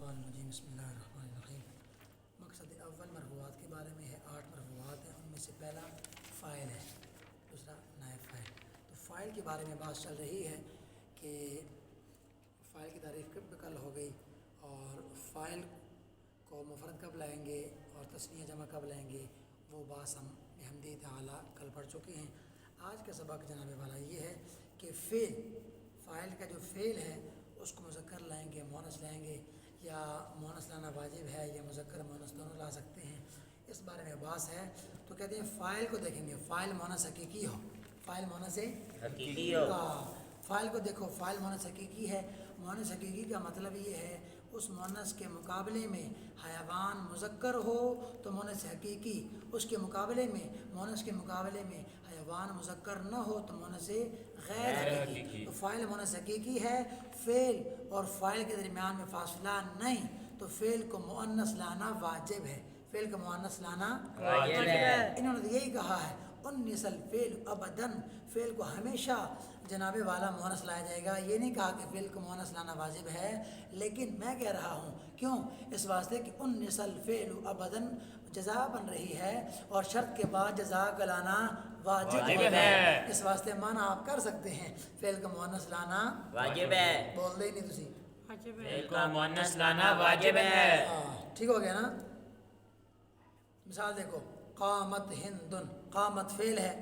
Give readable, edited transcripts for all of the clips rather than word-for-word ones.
الشیطان الرجیم بسم اللہ الرحمن الرحیم۔ مقصد اول مرفوعات کے بارے میں ہے، 8 مرفوعات ہیں، ان میں سے پہلا فاعل ہے، دوسرا نائب فاعل۔ تو فاعل کے بارے میں بات چل رہی ہے کہ فاعل کی تعریف کل ہو گئی، اور فاعل کو مفرد کب لائیں گے اور تثنیہ جمع کب لائیں گے، وہ بات ہم بحمدہ تعالیٰ کل پڑھ چکے ہیں۔ آج کا سبق جناب والا یہ ہے کہ فعل، فاعل کا جو فعل ہے اس کو مذکر لائیں گے مؤنث لائیں گے، یا مؤنث لانا واجب ہے یا مذکر مؤنث دونوں لا سکتے ہیں، اس بارے میں بحث ہے۔ تو کہتے ہیں فاعل کو دیکھیں گے، فاعل مؤنث حقیقی ہو، فاعل مؤنث حقیقی ہو۔ فاعل کو دیکھو، فاعل مؤنث حقیقی ہے۔ مؤنث حقیقی کا مطلب یہ ہے اس مؤنث کے مقابلے میں حیوان مذکر ہو تو مؤنث حقیقی، اس کے مقابلے میں مؤنث کے مقابلے میں حیوان مذکر نہ ہو تو مؤنث غیر حقیقی۔ تو فاعل مؤنث حقیقی ہے، فعل اور فاعل کے درمیان میں فاصلہ نہیں، تو فعل کو مؤنث لانا واجب ہے، فعل کو مؤنث لانا واجب ہے۔ انہوں نے یہی کہا ہے انس الفعل ابداً، فعل کو ہمیشہ جناب والا مؤنث لایا جائے گا۔ یہ نہیں کہا کہ فعل کو مؤنث لانا واجب ہے، لیکن میں کہہ رہا ہوں کیوں، اس واسطے کہ انس الفعل ابداً جزا بن رہی ہے اور شرط کے بعد جزا کا لانا واجب ہے، اس واسطے معنی آپ کر سکتے ہیں فعل کو مؤنث لانا واجب ہے۔ بول دے نہیں تسی، فعل کو مؤنث لانا واجب ہے۔ ٹھیک ہو گیا نا۔ مثال دیکھو، قامت ہندن، قامت فعل ہے،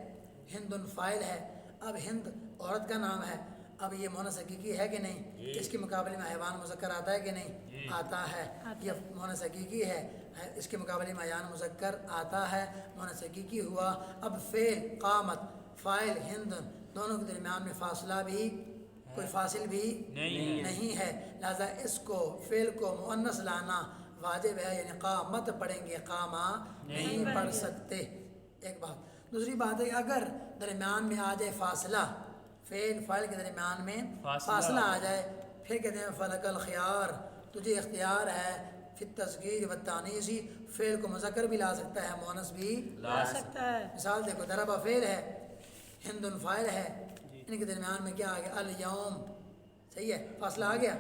ہندن فاعل ہے۔ اب ہند عورت کا نام ہے، اب یہ مؤنث حقیقی ہے کہ نہیں؟ اس کے مقابلے میں حیوان مذکر آتا ہے کہ نہیں؟ آتا ہے، یہ مؤنث حقیقی ہے۔ اس کے مقابلے میں حیوان مذکر آتا ہے، مؤنث حقیقی ہوا۔ اب فعل قامت، فاعل ہندن، دونوں کے درمیان میں فاصلہ بھی، کوئی فاصل بھی نہیں ہے، لہذا اس کو فعل کو مؤنث لانا واجب ہے، یعنی قامت پڑھیں گے، قامہ نہیں پڑھ سکتے، ایک بات۔ دوسری بات ہے کہ اگر درمیان میں آ جائے فاصلہ، فعل فاعل کے درمیان میں فاصلہ آ جائے، پھر کہتے ہیں فلک الخیار، تجھے اختیار ہے فی التصغیر والتانیث، فعل کو مذکر بھی لا سکتا ہے، مؤنث بھی لا سکتا ہے۔ مثال دیکھو، ضرب فعل ہے، ہندن فاعل ہے، ان کے درمیان میں کیا آ گیا؟ الیوم، صحیح ہے، فاصلہ آ گیا،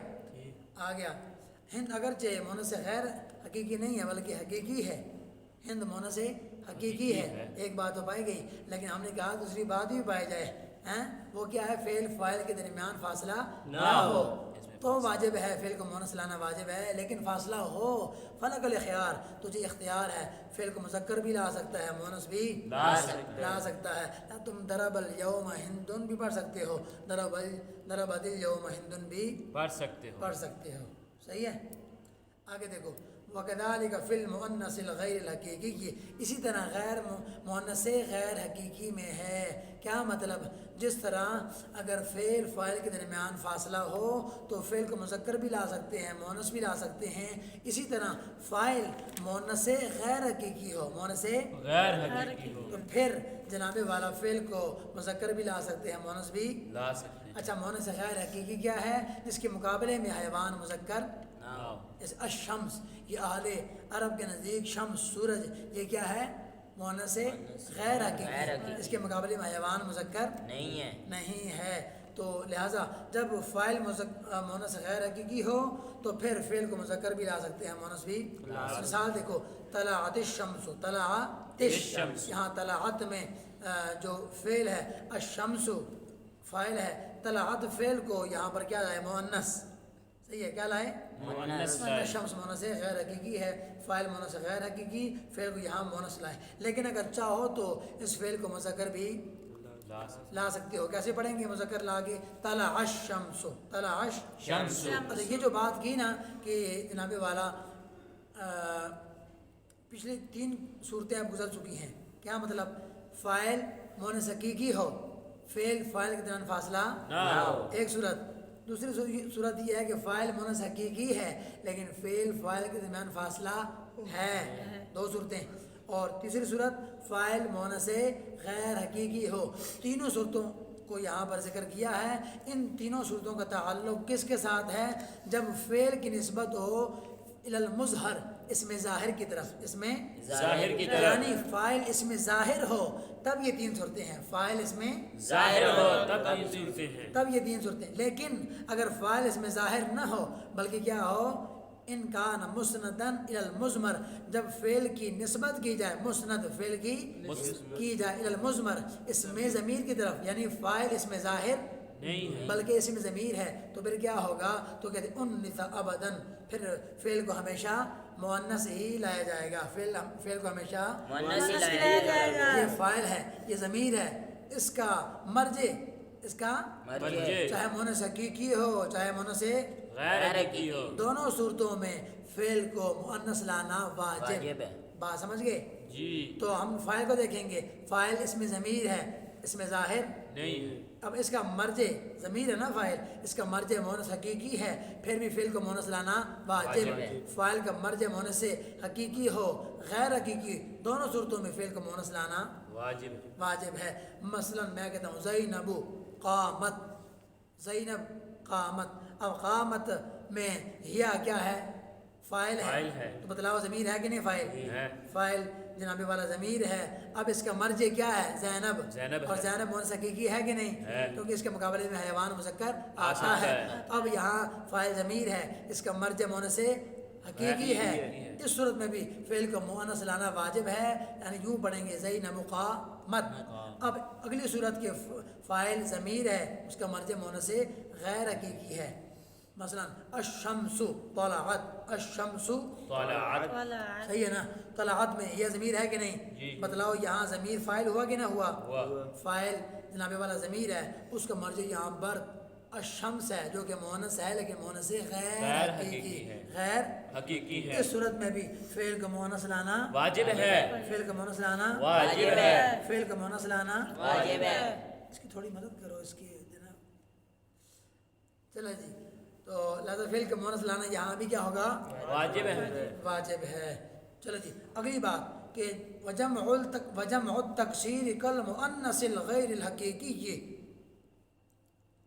آ گیا۔ ہند اگرچہ مؤنث غیر حقیقی نہیں ہے بلکہ حقیقی ہے، ہند مؤنث حقیقی ہے، ایک بات تو پائی گئی، لیکن ہم نے کہا دوسری بات بھی پائی جائے، وہ کیا ہے؟ فعل فاعل کے درمیان فاصلہ نہ ہو تو واجب ہے، فعل کو مؤنث لانا واجب ہے، لیکن فاصلہ ہو، فلک الخیار، تجھے اختیار ہے، فعل کو مذکر بھی لا سکتا ہے، مؤنث بھی لا سکتا ہے۔ تم ضرب الیوم ہندن بھی پڑھ سکتے ہو، ضرب الیوم ہندن بھی پڑھ سکتے ہو، صحیح ہے۔ آگے دیکھو، وَكَذَلِكَ فِي الْمُؤَنَّثِ الْغَيْرِ الْحَقِيقِيِّ، اسی طرح غیر مؤنث غیر حقیقی میں ہے، کیا مطلب؟ جس طرح اگر فعل فاعل کے درمیان فاصلہ ہو تو فعل کو مذکر بھی لا سکتے ہیں، مؤنث بھی لا سکتے ہیں، اسی طرح فاعل مؤنث غیر حقیقی ہو، مؤنث غیر حقیقی ہو تو پھر جناب والا فعل کو مذکر بھی لا سکتے ہیں، مؤنث بھی لا سکتے ہیں۔ اچھا، مؤنث غیر حقیقی کیا ہے؟ جس کے مقابلے میں حیوان مذکر، جیسے الشمس، یہ اہل عرب کے نزدیک شمس سورج، یہ کیا ہے؟ مؤنث غیر حقیقی، اس کے مقابلے میں حیوان مذکر نہیں ہے، تو لہٰذا جب فاعل مؤنث غیر حقیقی ہو تو پھر فعل کو مذکر بھی لا سکتے ہیں، مؤنث بھی۔ مثال دیکھو، طلعت الشمس، طلعت الشمس، یہاں طلعت میں جو فعل ہے، الشمس فاعل ہے، طلعت فعل کو یہاں پر کیا لائے؟ مؤنث، صحیح ہے، کیا لائے؟ شمس مؤنث غیر حقیقی ہے، فاعل مؤنث غیر حقیقی، فعل کو یہاں مؤنث لائے، لیکن اگر چاہو تو اس فعل کو مذکر بھی لا سکتے ہو۔ کیسے پڑھیں گے مذکر لا کے؟ طلع الشمس، طلع الشمس۔ یہ جو بات کی نا کہ جناب والا پچھلی 3 صورتیں اب گزر چکی ہیں، کیا مطلب؟ فاعل مؤنث حقیقی ہو، فعل فاعل کے درمیان فاصلہ نہ ہو، ایک صورت۔ دوسری صورت یہ ہے کہ فاعل مؤنث حقیقی ہے لیکن فعل فاعل کے درمیان فاصلہ ہے، 2 صورتیں۔ اور تیسری صورت فاعل مؤنث غیر حقیقی ہو۔ تینوں صورتوں کو یہاں پر ذکر کیا ہے۔ ان تینوں صورتوں کا تعلق کس کے ساتھ ہے؟ جب فعل کی نسبت ہو الی المظہر، اس میں ظاہر کی طرف، اس میں ظاہر کی طرف، یعنی فاعل اس میں ظاہر ہو تب یہ 3 صورتیں ہیں، فاعل اس میں ظاہر ہو تب یہ 3 صورتیں۔ لیکن اگر فاعل اس میں ظاہر نہ ہو بلکہ کیا ہو؟ ان کان مسندن الی المضمر، جب فعل کی نسبت کی جائے، مسند فعل کی جائے الی المضمر، اس میں ضمیر کی طرف، یعنی فاعل اس میں ظاہر نہیں ہے، بلکہ اس میں ضمیر ہے، تو پھر کیا ہوگا؟ تو کہتے ہیں انث ابداً، پھر فعل کو ہمیشہ مؤنث ہی لایا جائے گا، فعل کو ہمیشہ مؤنث ہی لایا جائے گا، یہ فاعل ہے، یہ ضمیر ہے، اس کا مرجع، اس کا مرجع چاہے مؤنث حقیقی ہو چاہے مؤنث غیر حقیقی ہو، دونوں صورتوں میں فعل کو مؤنث لانا واجب واجب ہے۔ بات سمجھ گئے؟ جی تو ہم فاعل کو دیکھیں گے، فاعل اس میں ضمیر ہے، اس میں ظاہر، نہیں ہے، اب اس کا مرجع ضمیر ہے نا فاعل، اس کا مرجع مؤنث حقیقی ہے، پھر بھی فعل کو مؤنث لانا واجب واجب ہے۔ فاعل کا مرجع مؤنث حقیقی ہو غیر حقیقی، دونوں صورتوں میں فعل کو مؤنث لانا واجب ہے، واجب ہے۔ مثلا میں کہتا ہوں زینب قامت، زینب قامت، اب قامت میں ہیا کیا ہے؟ فاعل فاعل ہے، ہے، تو بتلاؤ ضمیر ہے کہ نہیں؟ فاعل ہے، فاعل جناب والا ضمیر ہے، اب اس کا مرجع کیا ہے؟ زینب، زینب اور ہے، زینب مؤنث حقیقی ہے کہ نہیں؟ ہے، کیونکہ اس کے مقابلے میں حیوان مذکر آ آتا سکتا ہے۔ ہے۔ اب یہاں فاعل ضمیر ہے، اس کا مرجع مؤنث حقیقی ہے، اس صورت میں بھی فعل کو مؤنث لانا واجب ہے، یعنی یوں پڑھیں گے زینب قامت۔ اب اگلی صورت کے فاعل ضمیر ہے، اس کا مرجع مؤنث غیر حقیقی ہے، مثلا الشمس طلعت، الشمس طلعت، صحیح ہے نا؟ طلعت میں یہ ضمیر ہے کہ نہیں؟ جی۔ بتلاؤ یہاں ضمیر فاعل ہوا کہ نہ ہوا؟ ہوا، فاعل جناب والا ضمیر ہے، اس کا مرجع یہاں پر الشمس ہے، جو کہ مؤنث ہے لیکن مؤنث غیر غیر حقیقی حقیقی ہے، غیر حقیقی ہے، اس صورت میں بھی فعل کا مؤنث لانا واجب ہے، فعل کا مؤنث لانا واجب ہے، فعل کا مؤنث لانا واجب ہے، اس کی تھوڑی مدد کرو اس کی جناب، چلو جی۔ تو لہذا فعل کا مؤنث لانا یہاں بھی کیا ہوگا؟ واجب ہے، واجب ہے۔ چلو جی اگلی بات کہ وجمع التکسیر کالمؤنث الغیر الحقیقی،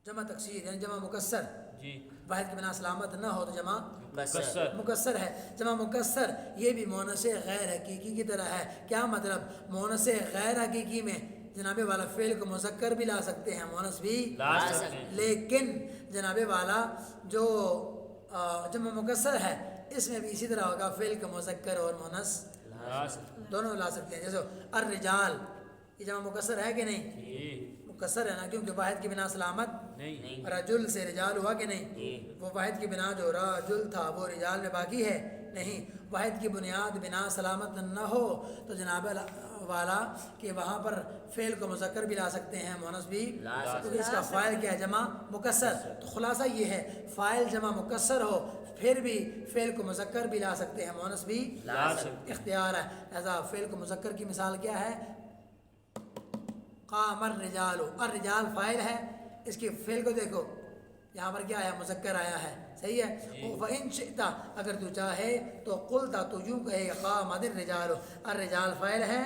جمع تکسیر یعنی جمع مکسر، جی، واحد کی بنا سلامت نہ ہو تو جمع مکسر، مکسر ہے، جمع مکسر یہ بھی مؤنث غیر حقیقی کی طرح ہے۔ کیا مطلب؟ مؤنث غیر حقیقی میں جناب والا فعل کو مذکر بھی لا سکتے ہیں، مؤنث بھی لا سکتے ہیں، لیکن جناب والا جو جمع مکسر ہے اس میں بھی اسی طرح ہوگا، فعل کا مذکر اور مؤنث لا سکتے ہیں، دونوں لا سکتے ہیں۔ جیسے الرجال، یہ جمع مکسر ہے کہ نہیں؟ جی، مکسر ہے نا، کیونکہ واحد کی بنا سلامت نہیں، رجل سے رجال ہوا کہ نہیں؟ جی، وہ واحد کی بنا جو رجل تھا وہ رجال میں باقی ہے نہیں، واحد کی بنیاد بنا سلامت نہ ہو تو جناب والا کہ وہاں پر فعل کو مذکر بھی لا سکتے ہیں، مؤنث بھی، لا سکتے کیونکہ اس کا فاعل کیا ہے؟ جمع مکسر۔ تو خلاصہ یہ ہے فاعل جمع مکسر ہو پھر بھی فعل کو مذکر بھی لا سکتے ہیں، مؤنث بھی لا سکتے ہیں، اختیار ہے۔ لہذا فعل کو مذکر کی مثال کیا ہے؟ قام الرجال، الرجال فاعل ہے، اس کے فعل کو دیکھو یہاں پر کیا آیا؟ مذکر آیا ہے، صحیح ہے۔ فَإِن شِئْتَ، اگر تو چاہے تو قلتا، تو یوں کہے گا قامت الرجال، الرجال فاعل ہے،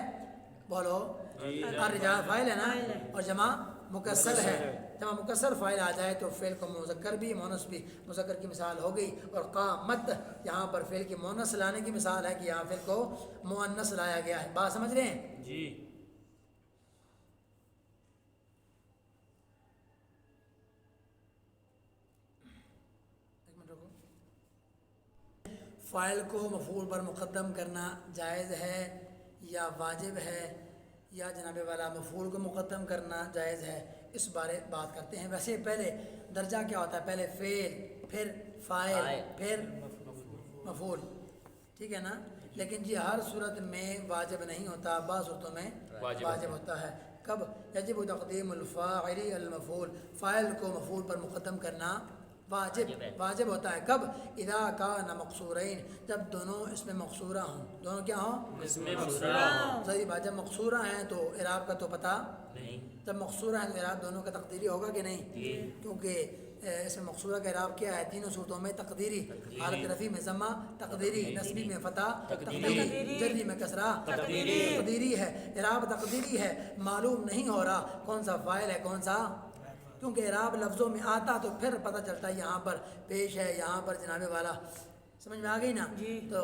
بولو الرجال فاعل ہے نا، اور جمع مکسر ہے، جمع مکسر فاعل آ جائے تو فعل کو مذکر بھی مؤنث بھی، مذکر کی مثال ہو گئی۔ اور قامت یہاں پر فعل کی مؤنث لانے کی مثال ہے کہ یہاں فعل کو مؤنث لایا گیا ہے، بات سمجھ رہے ہیں؟ جی، فاعل کو مفعول پر مقدم کرنا جائز ہے یا واجب ہے، یا جناب والا مفعول کو مقدم کرنا جائز ہے، اس بارے بات کرتے ہیں۔ ویسے پہلے درجہ کیا ہوتا ہے؟ پہلے فعل، پھر فاعل، پھر مفعول، ٹھیک ہے نا؟ لیکن جی ہر صورت میں واجب نہیں ہوتا، بعض صورتوں میں واجب ہوتا ہے۔ کب؟ یجب تقدیم الفاعل المفعول، فاعل کو مفعول پر مقدم کرنا واجب ہوتا ہے۔ کب؟ اذا کان مقصورین، جب دونوں اس میں مقصورہ ہوں، دونوں کیا ہوں؟ اس میں مقصورہ ہوں، صحیح بات، جب مقصورہ ہیں تو اعراب کا تو پتہ نہیں، جب مقصورہ ہیں تو اعراب دونوں کا تقدیری ہوگا کہ نہیں؟ کیونکہ اس میں مقصورہ کا اعراب کیا ہے؟ تینوں صورتوں میں تقدیری، حالت رفیع میں ضمہ تقدیری، نصبی میں فتح تقدیری، جری میں کسرہ تقدیری ہے، اعراب تقدیری ہے، معلوم نہیں ہو رہا کون سا فاعل ہے کون سا، کیونکہ اعراب لفظوں میں آتا تو پھر پتہ چلتا ہے یہاں پر پیش ہے، یہاں پر جناب والا، سمجھ میں آ گئی نا؟ تو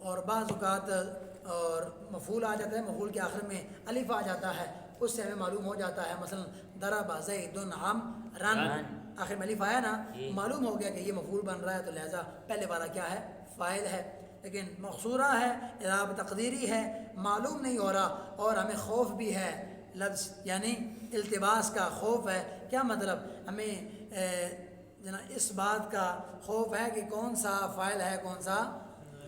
اور بعض اوقات اور مفعول آ جاتا ہے، مفعول کے آخر میں الف آ جاتا ہے، اس سے ہمیں معلوم ہو جاتا ہے، مثلا ضرب زید عمرا، آخر میں الف آیا نا، معلوم ہو گیا کہ یہ مفعول بن رہا ہے، تو لہٰذا پہلے والا کیا ہے؟ فاعل ہے۔ لیکن مقصورہ ہے، اعراب تقدیری ہے، معلوم نہیں ہو رہا، اور ہمیں خوف بھی ہے لفظ یعنی التباس کا خوف ہے۔ کیا مطلب؟ ہمیں اس بات کا خوف ہے کہ کون سا فاعل ہے کون سا،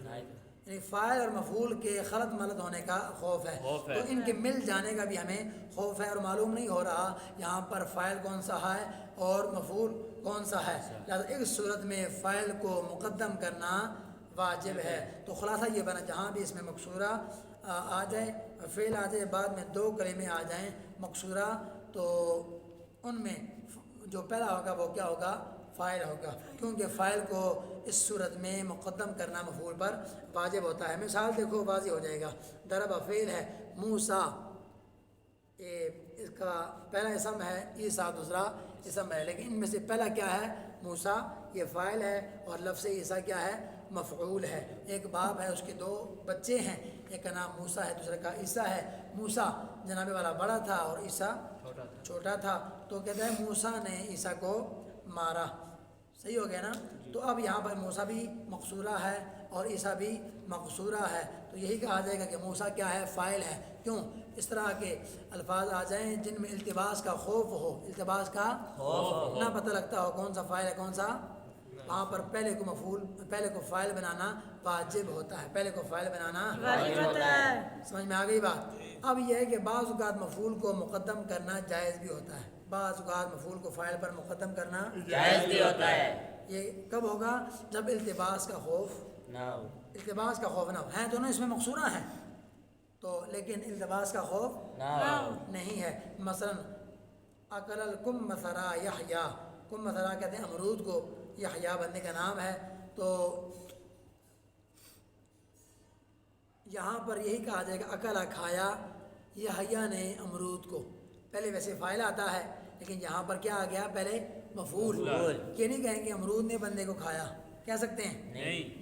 یعنی فاعل اور مفعول کے خلط ملط ہونے کا خوف ہے، تو ان کے مل جانے کا بھی ہمیں خوف ہے، اور معلوم نہیں ہو رہا یہاں پر فاعل کون سا ہے اور مفعول کون سا ہے، لہٰذا اس صورت میں فاعل کو مقدم کرنا واجب ہے۔ تو خلاصہ یہ بنا، جہاں بھی اس میں مقصورہ آ جائے، فعل آ جائے، بعد میں دو کلمے آ جائیں مقصورہ، تو ان میں جو پہلا ہوگا وہ کیا ہوگا؟ فاعل ہوگا، کیونکہ فاعل کو اس صورت میں مقدم کرنا مفعول پر واجب ہوتا ہے۔ مثال دیکھو واضح ہو جائے گا۔ ضرب فعل ہے، موسیٰ اس کا پہلا اسم ہے، عیسیٰ دوسرا اسم ہے، لیکن ان میں سے پہلا کیا ہے؟ موسیٰ، یہ فاعل ہے، اور لفظ عیسیٰ کیا ہے؟ مفعول ہے۔ ایک باپ ہے، اس کے دو بچے ہیں، ایک کا نام موسیٰ ہے دوسرے کا عیسیٰ ہے۔ موسیٰ جناب والا بڑا تھا اور عیسیٰ چھوٹا تھا، تو کہتا ہے موسیٰ نے عیسیٰ کو مارا، صحیح ہو گیا نا؟ تو اب یہاں پر موسیٰ بھی مقصورہ ہے اور عیسیٰ بھی مقصورہ ہے، تو یہی کہا جائے گا کہ موسیٰ کیا ہے؟ فاعل ہے۔ کیوں؟ اس طرح کے الفاظ آ جائیں جن میں التباس کا خوف ہو، التباس کا خوف نہ پتہ لگتا ہو کون سا فاعل ہے کون سا، وہاں پر پہلے کو فاعل بنانا واجب ہوتا ہے، پہلے کو فاعل بنانا واجب ہوتا ہے۔ سمجھ میں آ گئی بات؟ اب یہ ہے کہ بعض اوقات مفعول کو مقدم کرنا جائز بھی ہوتا ہے، بعض اوقات مفعول کو فاعل پر مقدم کرنا جائز بھی ہوتا ہے۔ یہ کب ہوگا؟ جب التباس کا خوف التباس کا خوف نہ ہو، ہیں دونوں اس میں مقصورہ ہیں تو، لیکن التباس کا خوف نہیں ہے۔ مثلا اکل الکم مثرا یحییٰ، کم مثرا کہتے ہیں امرود کو، یحییٰ بندے کا نام ہے، تو یہاں پر یہی کہا جائے گا اکلا کھایا یحییٰ نے امرود کو، پہلے ویسے فاعل آتا ہے لیکن یہاں پر کیا آ گیا؟ پہلے مفعول۔ یہ نہیں کہیں گے امرود نے بندے کو کھایا، کہہ سکتے ہیں؟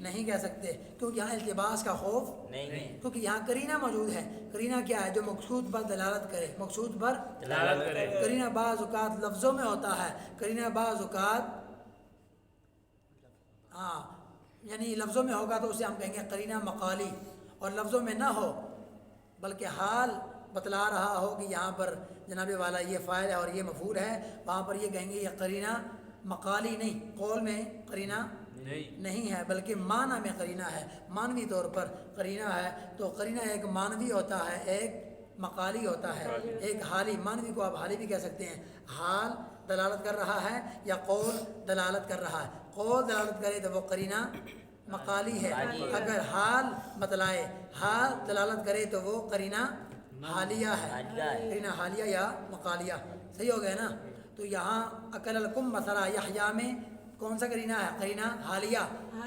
نہیں کہہ سکتے، کیونکہ یہاں التباس کا خوف نہیں، کیونکہ یہاں قرینہ موجود ہے۔ قرینہ کیا ہے؟ جو مقصود پر دلالت کرے، مقصود پر دلالت کرے۔ قرینہ بعض اوقات لفظوں میں ہوتا ہے، قرینہ بعض اوقات یعنی لفظوں میں ہوگا تو اسے ہم کہیں گے قرینہ مقالی، اور لفظوں میں نہ ہو بلکہ حال بتلا رہا ہو کہ یہاں پر جناب والا یہ فاعل ہے اور یہ مفعول ہے، وہاں پر یہ کہیں گے یہ قرینہ مقالی نہیں، قول میں قرینہ نہیں ہے بلکہ معنی میں قرینہ ہے، معنوی طور پر قرینہ ہے۔ تو قرینہ ایک معنوی ہوتا ہے، ایک مقالی ہوتا ہے، ایک حالی، معنوی کو آپ حالی بھی کہہ سکتے ہیں، حال دلالت کر رہا ہے یا قول دلالت کر رہا ہے۔ قول دلالت کرے تو وہ قرینہ مقالی ہے، اگر حال بتلائے، حال دلالت کرے تو وہ قرینہ حالیہ ہے، قرینہ حالیہ یا مقالیہ، صحیح ہو گیا نا؟ تو یہاں اکل الکم مثلا یحییٰ میں کون سا قرینہ ہے؟ قرینہ حالیہ،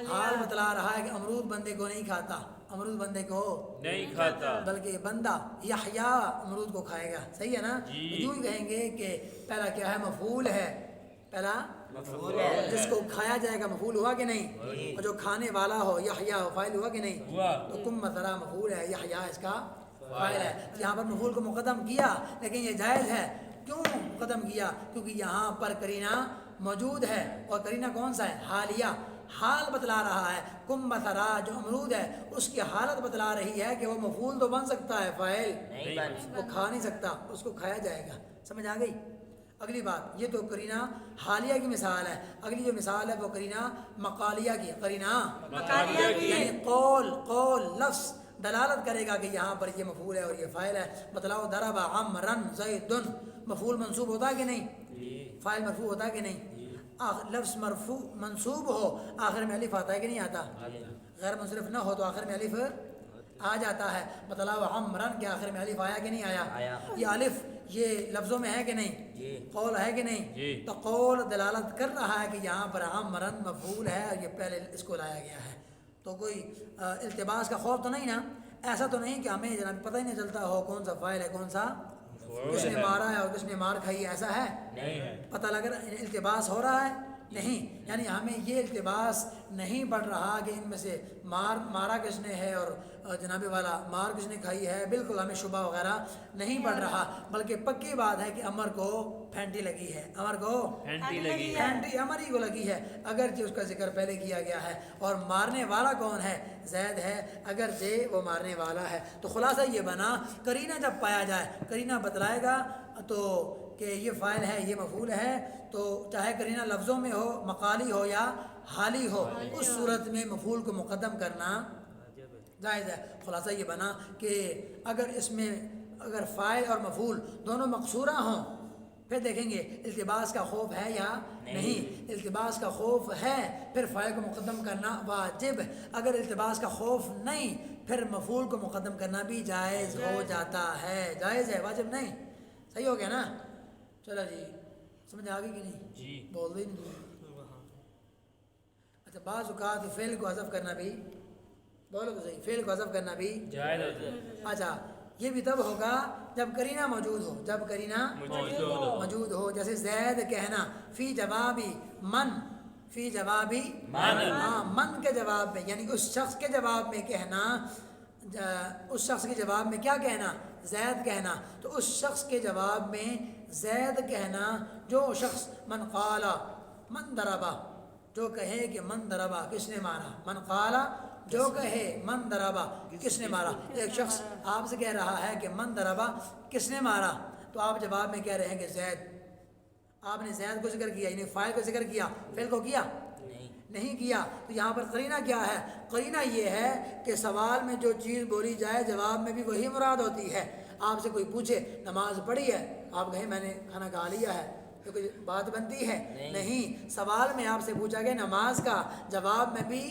حال بتلا رہا ہے کہ امرود بندے کو نہیں کھاتا، امرود بندے کو نہیں کھاتا بلکہ بندہ یحییٰ امرود کو کھائے گا، صحیح ہے نا؟ یوں ہی کہیں گے کہ پہلا کیا ہے؟ مفعول ہے، پہلا مفعول ہے، جس کو کھایا جائے گا مفعول ہوا کہ نہیں، اور جو کھانے والا ہو یحییٰ فاعل ہوا کہ نہیں، تو کم مثلا مفعول ہے، یحییٰ اس کا فاعل ہے۔ یہاں پر مفعول کو مقدم کیا لیکن یہ جائز ہے، کیوں مقدم کیا؟ کیونکہ یہاں پر قرینہ موجود ہے، اور قرینہ کون سا ہے؟ حالیہ، حال بتلا رہا ہے۔ کم مثلا جو امرود ہے اس کی حالت بتلا رہی ہے کہ وہ مفعول تو بن سکتا ہے، فاعل وہ کھا نہیں سکتا، اس کو کھایا جائے گا۔ سمجھ آ گئی؟ اگلی بات، یہ تو قرینہ حالیہ کی مثال ہے، اگلی جو مثال ہے وہ قرینہ مقالیہ کی، قرینہ مقالیہ کی یعنی قول لفظ دلالت کرے گا کہ یہاں پر یہ مفعول ہے اور یہ فاعل ہے۔ بتلاؤ ضرب عمرا زید، مفعول منصوب ہوتا کہ نہیں؟ فاعل مرفوع ہوتا کہ نہیں؟ لفظ مرفوع منصوب ہو آخر میں الف آتا ہے کہ نہیں آتا؟ غیر منصرف نہ ہو تو آخر میں الف آ جاتا ہے۔ بتلاؤ عمرا کے آخر میں الف آیا کہ نہیں آیا؟ یہ الف یہ لفظوں میں ہے کہ نہیں؟ قول ہے کہ نہیں؟ تو قول دلالت کر رہا ہے کہ یہاں پر عمرا مفعول ہے اور یہ پہلے اس کو لایا گیا ہے، تو کوئی التباس کا خوف تو نہیں نا؟ ایسا تو نہیں کہ ہمیں جناب پتہ ہی نہیں چلتا ہو کون سا فاعل ہے کون سا، کس نے مارا ہے اور کس نے مار کھائی ہے، ایسا ہے؟ نہیں، پتہ لگ رہا ہے، التباس ہو رہا ہے نہیں، یعنی ہمیں یہ التباس نہیں پڑ رہا کہ ان میں سے مارا کس نے ہے اور جناب والا مار کس نے کھائی ہے، بالکل ہمیں شبہ وغیرہ نہیں پڑ رہا، بلکہ پکی بات ہے کہ عمر کو پھینٹی لگی ہے، عمر کو پھینٹی لگی ہے، پھینٹی عمر ہی کو لگی ہے، اگرچہ اس کا ذکر پہلے کیا گیا ہے، اور مارنے والا کون ہے؟ زید ہے، اگرچہ وہ مارنے والا ہے۔ تو خلاصہ یہ بنا قرینہ جب پایا جائے، قرینہ بتلائے گا تو کہ یہ فاعل ہے یہ مفعول ہے، تو چاہے قرینہ لفظوں میں ہو، مقالی ہو یا حالی ہو، اس صورت میں مفعول کو مقدم کرنا جائز ہے۔ خلاصہ یہ بنا کہ اگر اس میں اگر فاعل اور مفعول دونوں مقصورہ ہوں، پھر دیکھیں گے التباس کا خوف ہے یا نہیں۔ التباس کا خوف ہے پھر فاعل کو مقدم کرنا واجب، اگر التباس کا خوف نہیں پھر مفعول کو مقدم کرنا بھی جائز ہو جاتا ہے، جائز ہے، واجب نہیں۔ صحیح ہو گیا نا؟ چلو جی، سمجھ آ گئی کہ نہیں؟ جی بول دیں نہیں۔ اچھا، بعض اوقات فعل کو حذف کرنا بھی، بولو تو صحیح، فعل کو حذف کرنا بھی جائز ہوتا ہے، اچھا یہ بھی تب ہوگا جب قرینہ موجود ہو، جب قرینہ موجود ہو، جیسے زید کہنا فی جوابی من، فی جوابی من، ہاں من کے جواب میں، یعنی اس شخص کے جواب میں کہنا، اس شخص کے جواب میں کیا کہنا؟ زید کہنا، تو اس شخص کے جواب میں زید کہنا، جو شخص من قالا من ضربا، جو کہے کہ من ضربا کس نے مارا، من قالا جو کہے من ضربا کس نے مارا، ایک شخص آپ سے کہہ رہا ہے کہ من ضربا کس نے مارا، تو آپ جواب میں کہہ رہے ہیں کہ زید، آپ نے زید کو ذکر کیا، یعنی فاعل کو ذکر کیا، فعل کو کیا نہیں کیا، تو یہاں پر قرینہ کیا ہے؟ قرینہ یہ ہے کہ سوال میں جو چیز بولی جائے جواب میں بھی وہی مراد ہوتی ہے۔ آپ سے کوئی پوچھے نماز پڑھی ہے، آپ کہیں میں نے کھانا کھا لیا ہے، تو کوئی بات بنتی ہے؟ نہیں، سوال میں آپ سے پوچھا گیا نماز کا، جواب میں بھی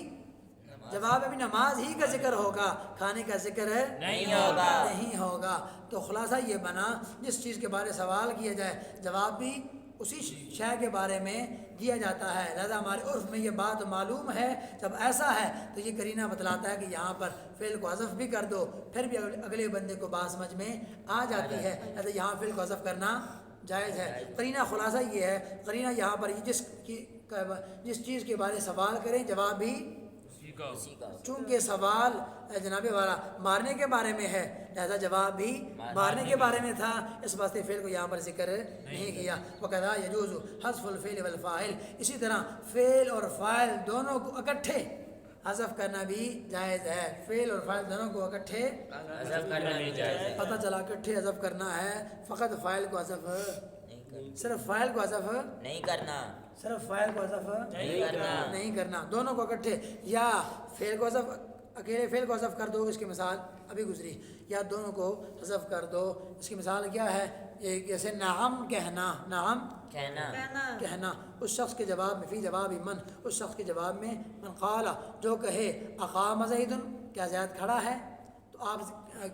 نماز ہی کا ذکر ہوگا، کھانے کا ذکر نہیں ہوگا۔ تو خلاصہ یہ بنا جس چیز کے بارے سوال کیا جائے جواب بھی اسی شے کے بارے میں دیا جاتا ہے، لہذا ہمارے عرف میں یہ بات معلوم ہے۔ جب ایسا ہے تو یہ قرینہ بتلاتا ہے کہ یہاں پر فعل کو حذف بھی کر دو، پھر بھی اگلے بندے کو بات سمجھ میں آ جاتی ہے، لہذا یہاں فعل کو حذف کرنا جائز ہے۔ قرینہ خلاصہ یہ ہے، قرینہ یہاں پر جس چیز کے بارے سوال کریں جواب بھی، چونکہ سوال جناب والا مارنے کے بارے میں ہے، لہذا جواب بھی مارنے کے بارے میں تھا، اس واسطے فعل کو یہاں پر ذکر نہیں کیا۔ وَكَذَا يَجُوزُ حَذْفُ الْفِعْلِ وَالْفَاعِلِ، اسی طرح فعل اور فاعل دونوں کو اکٹھے حذف کرنا بھی جائز ہے، فعل اور فاعل دونوں کو اکٹھے حذف کرنا بھی جائز ہے، پتہ چلا اکٹھے حذف کرنا ہے، فقط فاعل کو حذف، صرف فاعل کو حذف نہیں کرنا، صرف فاعل کو حذف نہیں کرنا، دونوں کو اکٹھے، یا فعل کو حذف اکیلے فعل کو حذف کر دو، اس کی مثال ابھی گزری، یا دونوں کو حذف کر دو، اس کی مثال کیا ہے؟ ایک جیسے نعم کہنا، نعم کہنا اس شخص کے جواب میں، فی جواب من، اس شخص کے جواب میں، من قالا جو کہے اقام زید کیا زید کھڑا ہے، تو آپ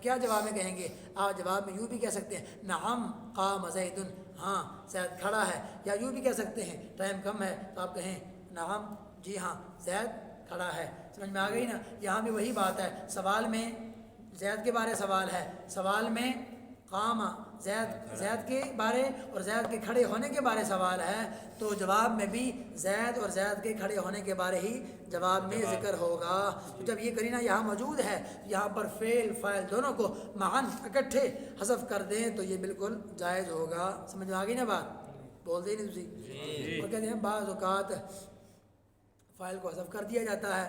کیا جواب میں کہیں گے؟ آپ جواب میں یوں بھی کہہ سکتے ہیں نعم قام زید، ہاں زید کھڑا ہے، یا یوں بھی کہہ سکتے ہیں ٹائم کم ہے تو آپ کہیں نعم جی ہاں زید کھڑا ہے۔ سمجھ میں آ گئی نا؟ یہاں بھی وہی بات ہے، سوال میں زید کے بارے سوال ہے، سوال میں قام زید کے بارے اور زید کے کھڑے ہونے کے بارے سوال ہے، تو جواب میں بھی زید اور زید کے کھڑے ہونے کے بارے ہی جواب میں ذکر ہوگا۔ تو جب یہ قرینہ یہاں موجود ہے، یہاں پر فعل فاعل دونوں کو معاً اکٹھے حذف کر دیں تو یہ بالکل جائز ہوگا۔ سمجھ میں آ گئی نا بات؟ بول دیں نہیں تھی؟ اور کہتے ہیں بعض اوقات فاعل کو حذف کر دیا جاتا ہے،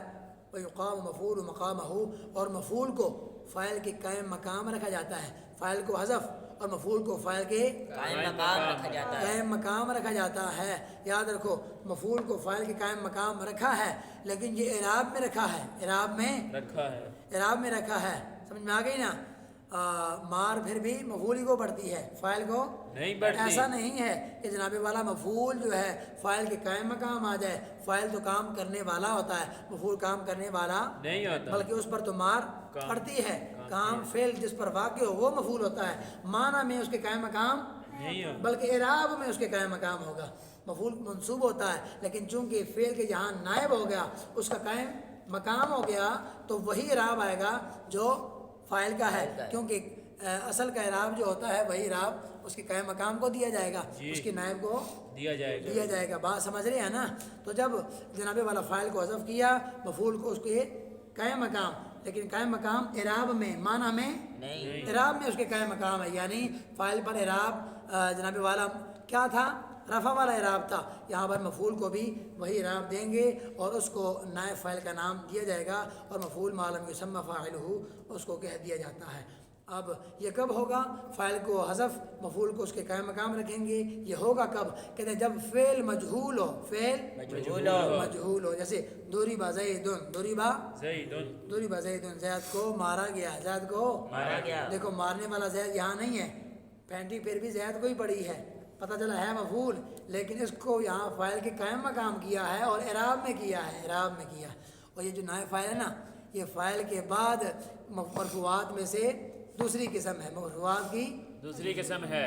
وَيُقَامُ مَفْعُولُ مَقَامَهُ، اور مفعول کو فاعل کے قائم مقام رکھا جاتا ہے، فاعل کو حذف اور مفعول کو فاعل کے قائم مقام رکھا جاتا ہے۔ یاد رکھو مفعول کو فاعل کے قائم مقام رکھا ہے، لیکن یہ اعراب میں رکھا ہے، اعراب میں رکھا ہے، سمجھ میں آ گئی نا؟ مار پھر بھی مفعول ہی کو پڑتی ہے، فاعل کو نہیں پڑتی، ایسا نہیں ہے کہ جناب والا مفعول جو ہے فاعل کے قائم مقام آ جائے، فاعل تو کام کرنے والا ہوتا ہے، مفعول کام کرنے والا نہیں ہوتا، بلکہ اس پر تو مار پڑتی ہے، کام فعل جس پر واقع ہو وہ مفعول ہوتا ہے، معنی میں اس کے قائم مقام نہیں ہوتا، بلکہ اعراب میں اس کے قائم مقام ہوگا، مفعول منصوب ہوتا ہے، لیکن چونکہ فعل کے یہاں نائب ہو گیا، اس کا قائم مقام ہو گیا، تو وہی اعراب آئے گا جو فاعل کا ہے، کیونکہ اصل کا اعراب جو ہوتا ہے وہی اعراب اس کے قائم مقام کو دیا جائے گا، اس کی نائب کو دیا جائے گا۔ بات سمجھ رہے ہیں نا؟ تو جب جناب والا فاعل کو حذف کیا، مفعول کو اس کے قائم مقام، لیکن قائم مقام اعراب میں، معنی میں نہیں، اعراب میں اس کے قائم مقام ہے، یعنی فاعل پر اعراب جناب والا کیا تھا؟ رفع والا اعراب تھا۔ یہاں پر مفعول کو بھی وہی اعراب دیں گے اور اس کو نائب فاعل کا نام دیا جائے گا، اور مفعول ما لم یسمى فاعلہ اس کو کہہ دیا جاتا ہے۔ اب یہ کب ہوگا؟ فاعل کو حذف، مفعول کو اس کے قائم مقام رکھیں گے۔ یہ ہوگا کب؟ کہتے ہیں جب فعل مجہول ہو، فعل مجہول ہو، جیسے ضرب زیدن، ضرب زیدن، زید کو مارا گیا، زید کو مارا گیا۔ دیکھو مارنے والا زید یہاں نہیں ہے، پینٹی پھر بھی زید کو ہی پڑی ہے، پتہ چلا ہے مفعول، لیکن اس کو یہاں فاعل کے قائم مقام کیا ہے اور اعراب میں کیا ہے، اعراب میں کیا۔ اور یہ جو نائب فاعل ہے نا، یہ فاعل کے بعد مرفوعات میں سے دوسری قسم ہے، مرفوعات کی دوسری قسم ہے۔